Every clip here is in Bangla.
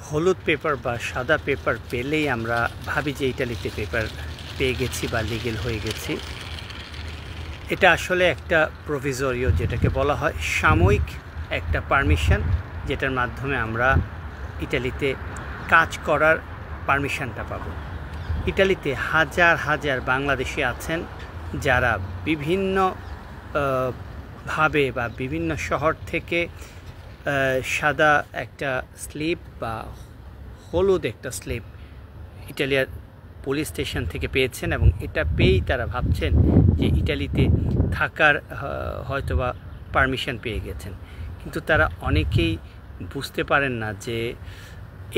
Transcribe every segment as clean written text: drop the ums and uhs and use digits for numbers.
হলুদ পেপার বা সাদা পেপার পেলেই আমরা ভাবি যে ইটালিতে পেপার পেয়ে গেছি বা লিগেল হয়ে গেছি। এটা আসলে একটা প্রভিজরিও, যেটাকে বলা হয় সাময়িক একটা পারমিশন, যেটার মাধ্যমে আমরা ইটালিতে কাজ করার পারমিশনটা পাবো। ইটালিতে হাজার হাজার বাংলাদেশি আছেন যারা বিভিন্ন ভাবে বা বিভিন্ন শহর থেকে সাদা একটা স্লিপ বা হলুদ একটা স্লিপ ইটালিয়ার পুলিশ স্টেশন থেকে পেয়েছেন, এবং এটা পেয়েই তারা ভাবছেন যে ইটালিতে থাকার হয়তোবা পারমিশন পেয়ে গেছেন। কিন্তু তারা অনেকেই বুঝতে পারেন না যে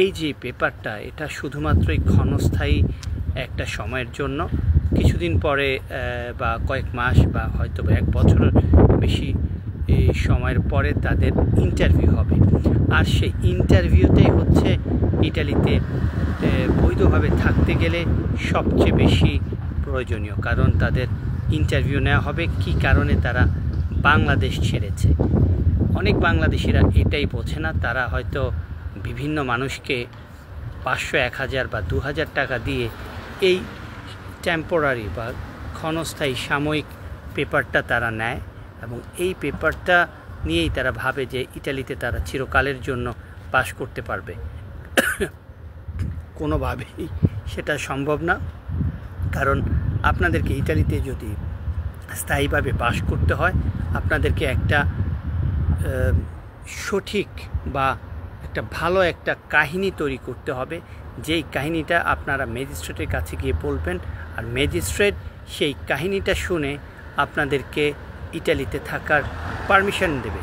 এই যে পেপারটা, এটা শুধুমাত্রই ক্ষণস্থায়ী একটা সময়ের জন্য। কিছুদিন পরে বা কয়েক মাস বা হয়তোবা এক বছরের বেশি সময়ের পরে তাদের ইন্টারভিউ হবে, আর সেই ইন্টারভিউতেই হচ্ছে ইটালিতে বৈধভাবে থাকতে গেলে সবচেয়ে বেশি প্রয়োজনীয়। কারণ তাদের ইন্টারভিউ নেওয়া হবে কি কারণে তারা বাংলাদেশ ছেড়েছে। অনেক বাংলাদেশিরা এটাই বোঝে না। তারা হয়তো বিভিন্ন মানুষকে 500, 1000 বা 2000 টাকা দিয়ে এই টেম্পোরারি বা ক্ষণস্থায়ী সাময়িক পেপারটা তারা নেয়, এবং এই পেপারটা নিয়েই তারা ভাবে যে ইটালিতে তারা চিরকালের জন্য বাস করতে পারবে। কোনোভাবেই সেটা সম্ভব না। কারণ আপনাদেরকে ইটালিতে যদি স্থায়ীভাবে বাস করতে হয়, আপনাদেরকে একটা সঠিক বা একটা ভালো একটা কাহিনী তৈরি করতে হবে, যেই কাহিনীটা আপনারা ম্যাজিস্ট্রেটের কাছে গিয়ে বলবেন, আর ম্যাজিস্ট্রেট সেই কাহিনীটা শুনে আপনাদেরকে ইটালিতে থাকার পারমিশন দেবে।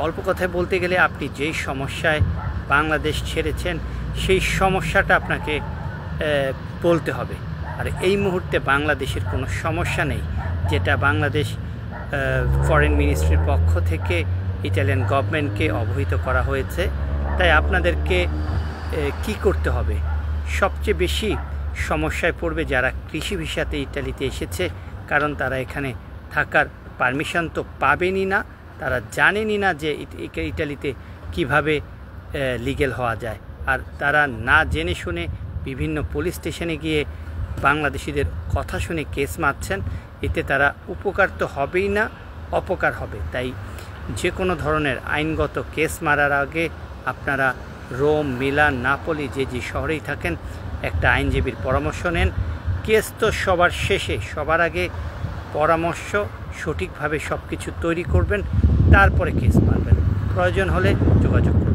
অল্প কথায় বলতে গেলে, আপনি যেই সমস্যায় বাংলাদেশ ছেড়েছেন সেই সমস্যাটা আপনাকে বলতে হবে। আর এই মুহূর্তে বাংলাদেশের কোনো সমস্যা নেই, যেটা বাংলাদেশ ফরেন মিনিস্ট্রির পক্ষ থেকে ইটালিয়ান গভর্নমেন্টকে অবহিত করা হয়েছে। তাই আপনাদেরকে কি করতে হবে, সবচেয়ে বেশি সমস্যায় পড়বে যারা কৃষি ভিসাতে ইটালিতে এসেছে, কারণ তারা এখানে থাকার পারমিশন তো পাবেনই না, তারা জানেনই না যে ইটালিতে কিভাবে লিগেল হওয়া যায়। আর তারা না জেনে শুনে বিভিন্ন পুলিশ স্টেশনে গিয়ে বাংলাদেশিদের কথা শুনে কেস মারছেন। এতে তারা উপকার তো হবেই না, অপকার হবে। তাই যে কোনো ধরনের আইনগত কেস মারার আগে আপনারা রোম, মিলান, নাপোলি যে শহরেই থাকেন, একটা আইনজীবীর পরামর্শ নেন। কেস তো সবার শেষে, সবার আগে পরামর্শ, সঠিকভাবে সব কিছু তৈরি করবেন, তারপরে কেস মারবেন। প্রয়োজন হলে যোগাযোগ করবেন।